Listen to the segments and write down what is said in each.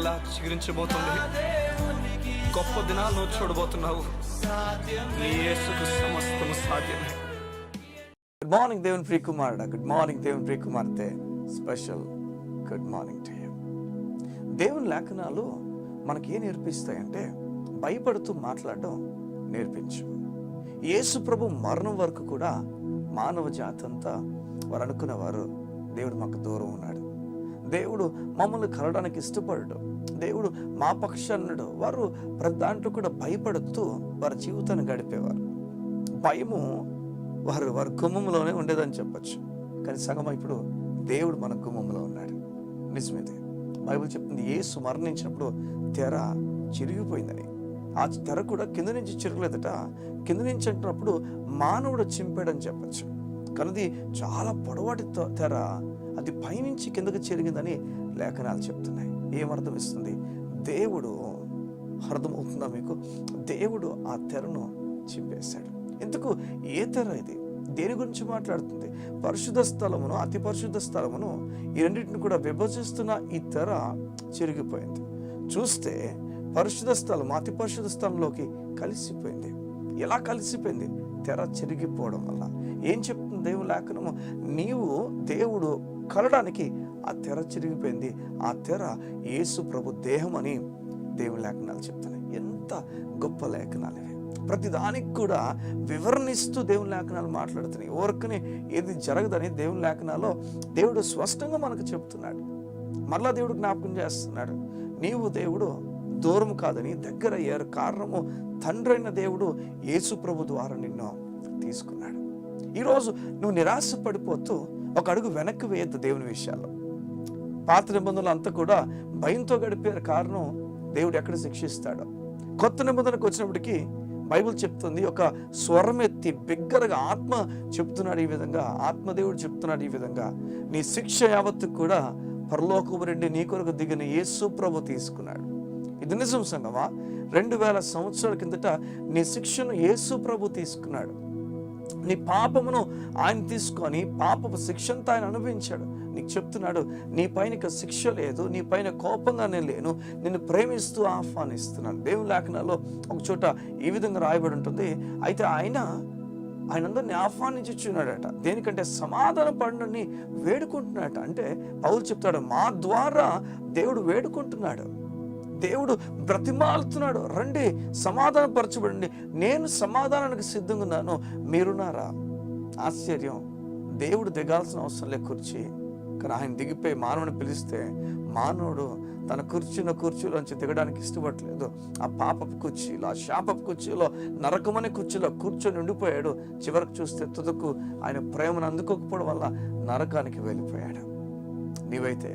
మరలా చిగురించబోతుంది. గొప్ప దినాలను చూడబోతున్నావు. నీ యేసుకు సమస్తము సాధ్యమే. గుడ్ మార్నింగ్ దేవుని ప్రియ కుమారుడా, గుడ్ మార్నింగ్ దేవుని ప్రియ కుమార్తె, special good morning to you. దేవుని లేఖనాలు మనకి ఏం నేర్పిస్తాయంటే భయపడుతూ మాట్లాడడం నేర్పించు. యేసు ప్రభు మరణం వరకు కూడా మానవ జాతి అంతా వారు అనుకునేవారు దేవుడు మాకు దూరం ఉన్నాడు, దేవుడు మమ్మల్ని కలవడానికి ఇష్టపడడు, దేవుడు మా పక్షాన్నడు. వారు ప్రతి దాంట్లో కూడా భయపడుతూ వారి జీవితాన్ని గడిపేవారు. భయము వారి గుమ్మంలోనే ఉండేదని చెప్పచ్చు. కానీ సగం ఇప్పుడు దేవుడు మన గుమ్మంలో ఉన్నాడు. నిజమేదే. బైబిల్ చెప్తుంది యేసు మరణించినప్పుడు తెర చిరిగిపోయిందని. ఆ తెర కూడా కింద నుంచి చిరగలేదట. కింద నుంచి అంటున్నప్పుడు మానవుడు చింపాడని చెప్పచ్చు. కానీ చాలా పొడవాటి తెర, అది పైనుంచి కిందకు చెరిగిందని లేఖనాలు చెప్తున్నాయి. ఏమర్థం ఇస్తుంది? దేవుడు, అర్థమవుతుందా మీకు? దేవుడు ఆ తెరను చింపేశాడు. ఎందుకు? ఏ తెర ఇది? దేని గురించి మాట్లాడుతుంది? పరిశుద్ధ స్థలమును, అతి పరిశుద్ధ స్థలమును, ఈ రెండింటిని కూడా విభజిస్తున్న ఈ తెర చిరిగిపోయింది. చూస్తే పరిశుద్ధ స్థలం అతి పరిశుద్ధ స్థలంలోకి కలిసిపోయింది. ఎలా కలిసిపోయింది? తెర చిరిగిపోవడం వల్ల. ఏం చెప్తుంది దేవుని లేఖనము? నీవు దేవుడు కలడానికి ఆ తెర చిరిగిపోయింది. ఆ తెర యేసు ప్రభు దేహం అని దేవుని లేఖనాలు చెప్తున్నాయి. ఎంత గొప్ప లేఖనాలు ఇవి! ప్రతిదానికి కూడా వివరణిస్తూ దేవుని లేఖనాలు మాట్లాడుతున్నాయి. ఎవరికని ఏది జరగదని దేవుని లేఖనాల్లో దేవుడు స్పష్టంగా మనకు చెప్తున్నాడు. మరలా దేవుడు జ్ఞాపకం చేస్తున్నాడు, నీవు దేవుడు దూరం కాదని దగ్గర అయ్యారు. కారణము తండ్రి అయిన దేవుడు యేసు ప్రభు ద్వారా నిన్ను తీసుకున్నాడు. ఈరోజు నువ్వు నిరాశ పడిపోతూ ఒక అడుగు వెనక్కి వేయద్దు దేవుని విషయాల్లో. పాత నిబంధనలు అంతా కూడా భయంతో గడిపారు. కారణం దేవుడు ఎక్కడ శిక్షిస్తాడో. కొత్త నిబంధనకు వచ్చినప్పటికీ బైబిల్ చెప్తుంది, ఒక స్వరం ఎత్తి బిగ్గరగా ఆత్మ చెప్తున్నాడు ఈ విధంగా, ఆత్మదేవుడు చెప్తున్నాడు ఈ విధంగా, నీ శిక్ష యావత్తు కూడా పరలోకము నుండి నీ కొరకు దిగిన యేసు ప్రభు తీసుకున్నాడు. ఇది నిజం సంగమా? 2000 సంవత్సరాల కిందట నీ శిక్షను యేసు ప్రభు తీసుకున్నాడు. నీ పాపమును ఆయన తీసుకొని పాపపు శిక్షంతో ఆయన అనుభవించాడు. నీకు చెప్తున్నాడు, నీ పైన ఇక శిక్ష లేదు, నీ పైన కోపంగా నేను లేను, నిన్ను ప్రేమిస్తూ ఆహ్వానిస్తున్నాను. దేవుని లేఖనాల్లో ఒక చోట ఈ విధంగా రాయబడి ఉంటుంది, అయితే ఆయన అందరినీ ఆహ్వానించుచున్నాడట. దేనికంటే సమాధాన పడని వేడుకుంటున్నాడట. అంటే పౌలు చెప్తాడు, మా ద్వారా దేవుడు వేడుకుంటున్నాడు, దేవుడు బ్రతిమాలుతున్నాడు, రండి సమాధానపరచబడండి, నేను సమాధానానికి సిద్ధంగా ఉన్నాను, మీరున్నారా? ఆశ్చర్యం. దేవుడు దిగాల్సిన అవసరం లే కుర్చీ, కానీ ఆయన దిగిపోయి మానవుని పిలిస్తే మానవుడు తన కూర్చున్న కుర్చీలోంచి దిగడానికి ఇష్టపడలేదు. ఆ పాపపు కుర్చీలో, ఆ శాపపు కుర్చీలో, నరకమనే కుర్చీలో కూర్చొని ఉండిపోయాడు. చివరికి చూస్తే తుదకు ఆయన ప్రేమను అందుకోకపోవడం వల్ల నరకానికి వెళ్ళిపోయాడు. నీవైతే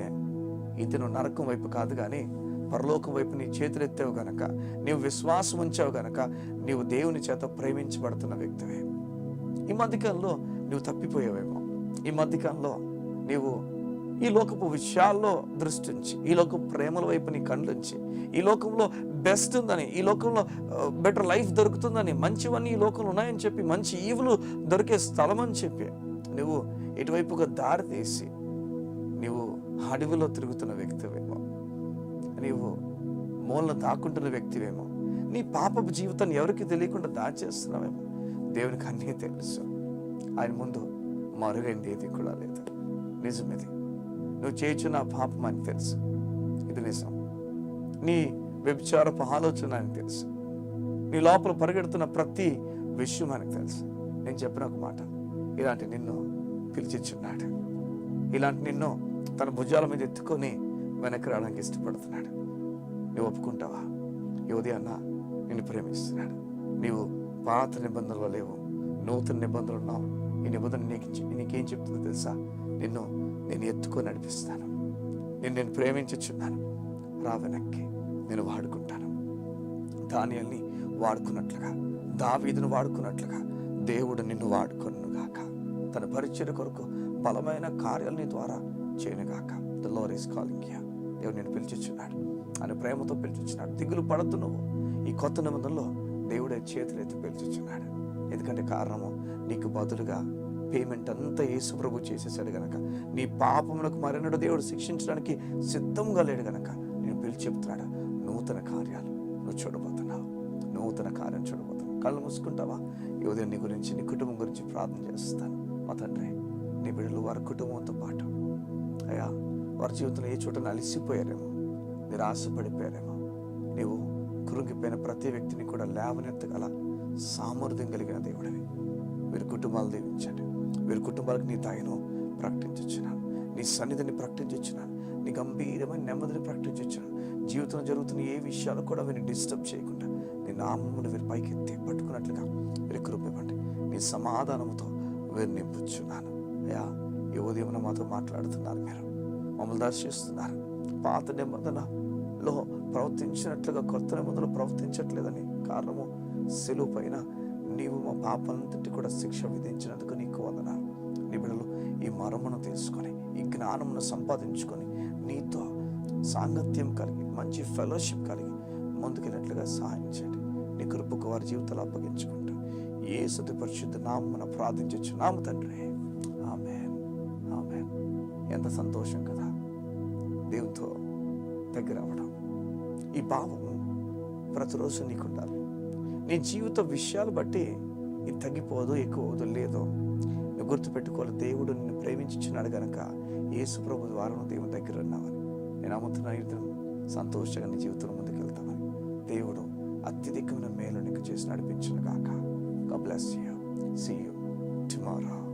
ఇది నువ్వు నరకం వైపు కాదు కానీ పరలోకం వైపు నీ చేతులెత్తావు గనక, నీవు విశ్వాసం ఉంచావు గనక నీవు దేవుని చేత ప్రేమించబడుతున్న వ్యక్తివే. ఈ మధ్యకాలంలో నువ్వు తప్పిపోయావేమో. ఈ మధ్యకాలంలో నీవు ఈ లోకపు విషయాల్లో దృష్టి ఉంచి, ఈ లోకపు ప్రేమల వైపు నీ కళ్ళుంచి, ఈ లోకంలో బెస్ట్ ఉందని, ఈ లోకంలో బెటర్ లైఫ్ దొరుకుతుందని, మంచివన్నీ ఈ లోకంలో ఉన్నాయని చెప్పి, మంచి ఈవులు దొరికే స్థలం అని చెప్పి నువ్వు ఇటువైపుగా దారి తీసి నీవు అడవిలో తిరుగుతున్న వ్యక్తివేమో, నీవు మూలన దాక్కుంటున్న వ్యక్తివేమో, నీ పాపపు జీవితాన్ని ఎవరికి తెలియకుండా దాచేస్తున్నావేమో. దేవునికి అన్నీ తెలుసు. ఆయన ముందు మరుగైంది ఏది కూడా లేదు. నిజమేది. నువ్వు చేయుచున్న పాపం అని తెలుసు, ఇది నిజం. నీ వ్యభిచారపు ఆలోచన అని తెలుసు, నీ లోపల పరిగెడుతున్న ప్రతి విషయం అని తెలుసు. నేను చెప్పిన ఒక మాట, ఇలాంటి నిన్ను పిలిచిచున్నాడు, ఇలాంటి నిన్ను తన భుజాల మీద ఎత్తుకొని వెనక్కి రావడానికి ఇష్టపడుతున్నాడు. నువ్వు ఒప్పుకుంటావా? యోధి అన్న నిన్ను ప్రేమిస్తున్నాడు. నీవు పాత నిబంధనలు లేవు, నూతన నిబంధనలు ఉన్నావు. ఈ నిబంధన నీకేం చెప్తుందో తెలుసా? నేను ఎత్తుకొని నడిపిస్తాను, నేను ప్రేమించుచున్నాను, రా వెనక్కి, నేను వాడుకుంటాను. దానియల్ని వాడుకున్నట్లుగా, దావీదును వాడుకున్నట్లుగా దేవుడు నిన్ను వాడుకొనుగాక. తన పరిచర్య కొరకు బలమైన కార్యాలు నీ ద్వారా చేయనుగాక. The Lord is calling you. దేవుడు నేను పిలిచిచున్నాడు, ఆయన ప్రేమతో పిలిచిచున్నాడు. దిగులు పడద్దు. నువ్వు ఈ కొత్త నిబంధనలో దేవుడే చేతులెత్తి పిలిచిచున్నాడు. ఎందుకంటే కారణము, నీకు బదులుగా పేమెంట్ అంతా యేసు ప్రభు చేసేసాడు గనక, నీ పాపములకు మరెన్నడూ దేవుడు శిక్షించడానికి సిద్ధంగా లేడు గనక నేను పిలిచి చెప్తున్నాడు, నూతన కార్యాలు నువ్వు చూడబోతున్నావు, నూతన కార్యం చూడబోతున్నావు. కళ్ళు మూసుకుంటావా? ఈ ఉదయం నీ గురించి, నీ కుటుంబం గురించి ప్రార్థన చేస్తాను. మా తండ్రి, నీ బిడ్డలు వారి కుటుంబంతో పాటు అయ్యా, వారి జీవితంలో ఏ చోట అలిసిపోయారేమో, నిరాశపడిపోయారేమో, నీవు కృంగిపోయిన ప్రతి వ్యక్తిని కూడా లేవనెత్తగల సామర్థ్యం కలిగిన దేవుడివి. వీరి కుటుంబాలు దీవించండి. వీరి కుటుంబాలకు నీ దయను ప్రకటించున్నాను, నీ సన్నిధిని ప్రకటించున్నాను, నీ గంభీరమైన నెమ్మదిని ప్రకటించున్నాను. జీవితంలో జరుగుతున్న ఏ విషయాలు కూడా వీరిని డిస్టర్బ్ చేయకుండా నీ నామమును వీరి పైకి ఎత్తి పట్టుకున్నట్లుగా వీరి కృప ఇవ్వండి. నీ సమాధానంతో వీరిని నింపుచున్నాను. అయ్యా, ఈ ఉదయం మాతో మాట్లాడుతున్నారు, మీరు మమ్మల్ని దర్శిస్తున్నారు. పాత నిబంధనలో ప్రవర్తించినట్లుగా కొత్త నిబంధనలు ప్రవర్తించట్లేదని కారణము సిలువ పైన నీవు మా పాపాలంతటి కూడా శిక్ష విధించినందుకు నీకు వందనాలు. నీ బిడ్డలు ఈ మరమును తెలుసుకొని, ఈ జ్ఞానమును సంపాదించుకొని, నీతో సాంగత్యం కలిగి, మంచి ఫెలోషిప్ కలిగి ముందుకెళ్ళినట్లుగా సహాయం చేయండి. నీ కృపకు వారి జీవితాలు అప్పగించుకుంటూ యేసు పరిశుద్ధ నామమున ప్రార్థించుచున్నాము తండ్రి. ఆమేన్, ఆమేన్. ఎంత సంతోషం కదా దేవునితో దగ్గర అవ్వడం. ఈ భావం ప్రతిరోజు నీకుండాలి. నీ జీవిత విషయాలు బట్టి ఇది తగ్గిపోదు, ఎక్కువదు, లేదో నువ్వు గుర్తుపెట్టుకోవాలి. దేవుడు నిన్ను ప్రేమించుచున్నాడు గనక యేసు ప్రభు ద్వారా దేవుని దగ్గర ఉన్నావని నేను నమ్ముతున్నా. సంతోషంగా నీ జీవితంలో ముందుకు వెళ్తామని దేవుడు అత్యధికమైన మేలు నీకు చేసి నడిపించును గాక. God bless you. See you tomorrow.